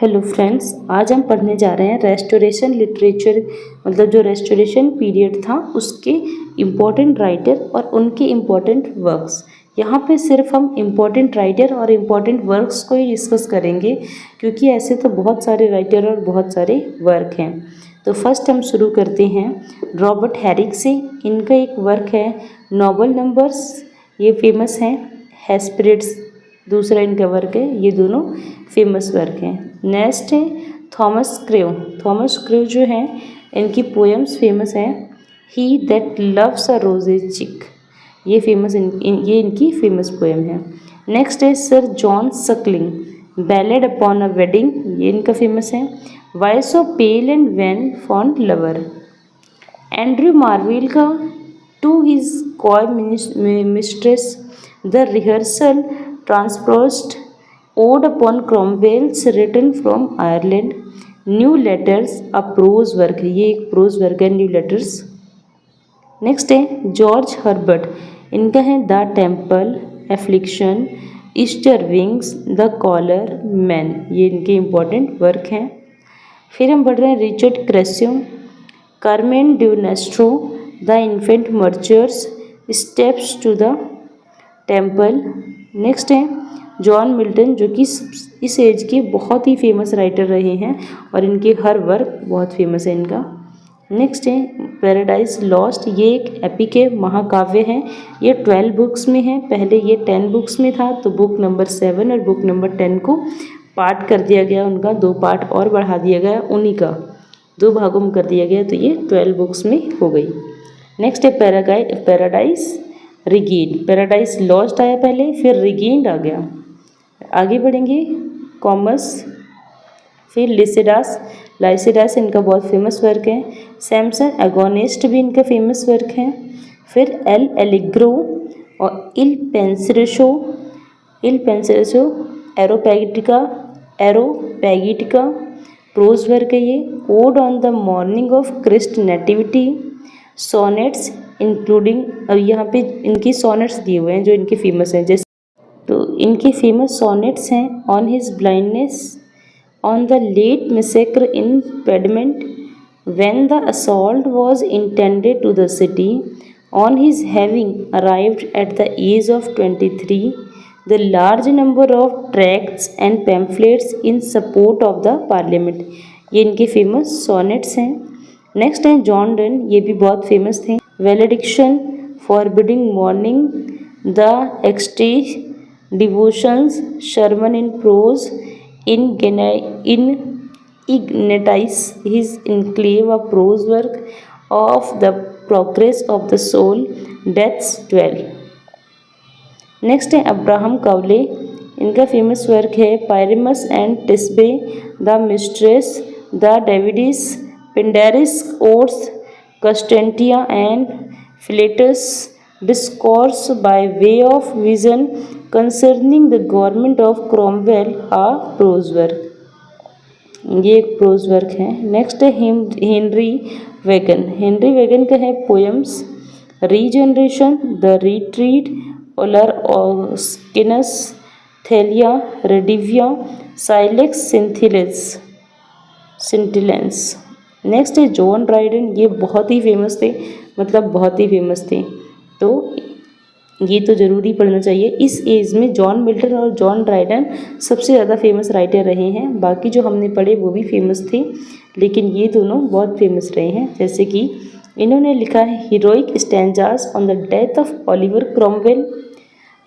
Hello friends, आज हम पढ़ने जा रहे हैं रेस्टोरेशन लिटरेचर, मतलब जो रेस्टोरेशन पीरियड था उसके इम्पोर्टेंट राइटर और उनके इम्पोर्टेंट वर्क्स। यहाँ पे सिर्फ हम इम्पोर्टेंट राइटर और इम्पोर्टेंट वर्क्स को ही डिस्कस करेंगे, क्योंकि ऐसे तो बहुत सारे राइटर और बहुत सारे वर्क हैं। तो फर्स्ट हम शुरू करते हैं रॉबर्ट हैरिक से। इनका एक वर्क है नोबल नंबर्स, ये फेमस हैं। हेस्पिरिड्स दूसरा इनका वर्क है, ये दोनों फेमस वर्क हैं। नेक्स्ट है थॉमस क्रेव। थॉमस क्रेव जो हैं इनकी पोएम्स फेमस हैं। He that loves a roses cheek, ये फेमस ये इनकी फेमस पोएम है। नेक्स्ट है sir John Suckling, ballad upon a wedding, ये इनका फेमस है। Why so pale and wan fond lover. Andrew Marvell का to his coy mistress the rehearsal transposed Ode upon Cromwell's written from Ireland, New Letters a prose work है, ये एक prose work है new letters. Next है George Herbert, इनका है the temple, affliction, Easter wings, the collar man, ये इनके important work हैं। फिर हम बढ़ रहे हैं Richard Crashaw, Carmen Deo Nostro, the infant martyrs, steps to the temple. Next है जॉन मिल्टन, जो कि इस एज के बहुत ही फेमस राइटर रहे हैं और इनके हर वर्क बहुत फेमस है इनका। नेक्स्ट है पैराडाइज लॉस्ट, ये एक एपिक है, महाकाव्य है। ये 12 बुक्स में है, पहले ये 10 बुक्स में था, तो बुक नंबर 7 और बुक नंबर 10 को पार्ट कर दिया गया, उनका 2 पार्ट और बढ़ा दिया गया, उन्हीं का 2 भागों में कर दिया गया, तो ये 12 बुक्स में हो गई। नेक्स्ट है पैराडाइज रिगेन्ड। पैराडाइज लॉस्ट आया पहले, फिर रिगेन्ड आ गया। आगे बढ़ेंगे कॉमर्स, फिर लाइसिडास इनका बहुत फेमस वर्क है। सैमसन एगोनिस्ट भी इनका फेमस वर्क है। फिर एल एलिग्रो और इल पेंसरेशो एरोपैगिटिका प्रोज वर्क है ये। Ode on the morning of Christ nativity, sonnets including, अब यहाँ पे इनकी सोनेट्स दिए हुए हैं जो इनके फेमस हैं, जैसे तो इनके फेमस सोनेट्स हैं on his blindness, on the late massacre in Piedmont, when the assault was intended to the city, on his having arrived at the age of 23, the large number of tracts and pamphlets in support of the parliament, ये इनके famous sonnets हैं। Next है John Donne, ये भी बहुत famous थे। Valediction, forbidding mourning, the ecstasy devotions, sermons in prose, Ignatius his enclave a prose work, of the progress of the soul, death's 12। Next है Abraham Cowley, इनका famous work है Pyramus and Thisbe, the mistress, the Davideis, Pindaric odes, Constantia and Philetus, discourse by way of vision concerning the government of Cromwell, a prose work, ये एक prose work है। Next है Henry Vaughan का है poems regeneration, the retreat, Olor Iscanus, Thalia, Rediviva, Silex Scintillans. Next है John Dryden, ये बहुत ही famous थे, मतलब बहुत ही फेमस थे, तो ये तो ज़रूरी पढ़ना चाहिए। इस एज में जॉन मिल्टन और जॉन ड्राइडन सबसे ज़्यादा फेमस राइटर रहे हैं, बाकी जो हमने पढ़े वो भी फेमस थे, लेकिन ये दोनों बहुत फेमस रहे हैं। जैसे कि इन्होंने लिखा है heroic stanzas on the death of Oliver Cromwell,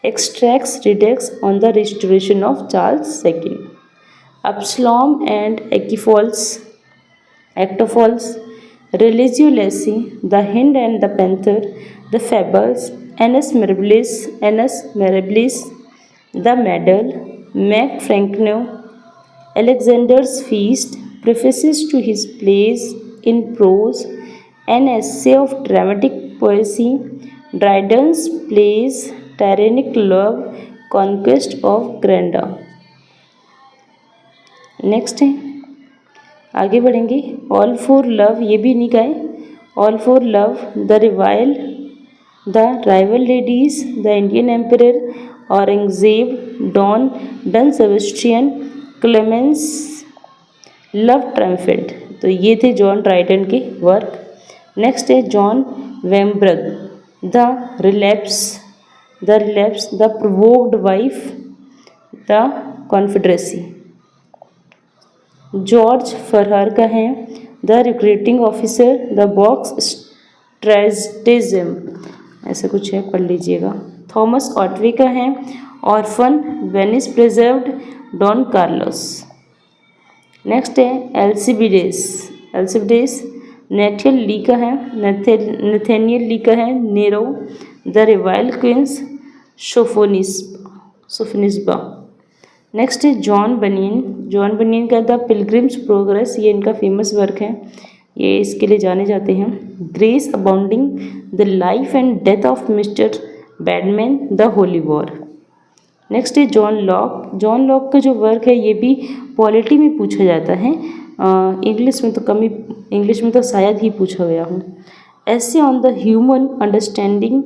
एक्सट्रैक्ट्स Redux on the restoration of Charles II, Absalom and Achitophel, Religio Lacey, The Hind and the Panther, The Fables, Annus Mirabilis, The Medal, Mac Frankenau, Alexander's Feast, prefaces to his plays in prose, an essay of dramatic poesy, Dryden's plays, Tyrannic Love, Conquest of Granda। Next है आगे बढ़ेंगे all for love, ये भी नहीं है। All for love, the rival ladies, the Indian emperor, Aurangzeb, Don, Don Sebastian, Cleomenes love triumphant. तो ये थे जॉन ड्राइटन के वर्क। नेक्स्ट है John Vanbrugh, the relapse, the provoked wife, the confederacy. George Farquhar का है the recruiting officer, the beaux stratagem, ऐसा कुछ है, पढ़ लीजिएगा। थॉमस ऑटवे का है orphan, Venice preserved, Don Carlos. Next है एल्सिबिडेस, नेथनियल ली का है narrow, the rival queens, Sophonisba. Next है जॉन बनियन का द पिलग्रिम्स प्रोग्रेस, ये इनका फेमस वर्क है, ये इसके लिए जाने जाते हैं। Grace abounding, the life and death of Mr Badman, the holy war. Next है जॉन लॉक का जो वर्क है ये भी पॉलिटी में पूछा जाता है, इंग्लिश में तो शायद ही पूछा गया हो। Essay on the human understanding,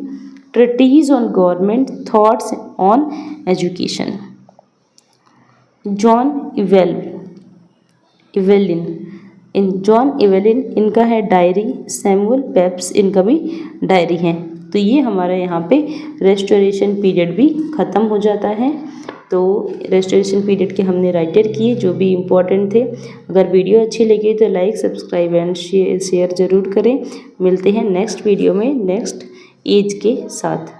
treatise on government, thoughts on education. John Evelyn इनका है डायरी, सैमुअल पेप्स इनका भी डायरी है। तो ये हमारा यहाँ पे रेस्टोरेशन पीरियड भी ख़त्म हो जाता है। तो रेस्टोरेशन पीरियड के हमने राइटर किए जो भी इम्पोर्टेंट थे। अगर वीडियो अच्छी लगी तो लाइक, सब्सक्राइब एंड शेयर ज़रूर करें। मिलते हैं नेक्स्ट वीडियो में नेक्स्ट एज के साथ।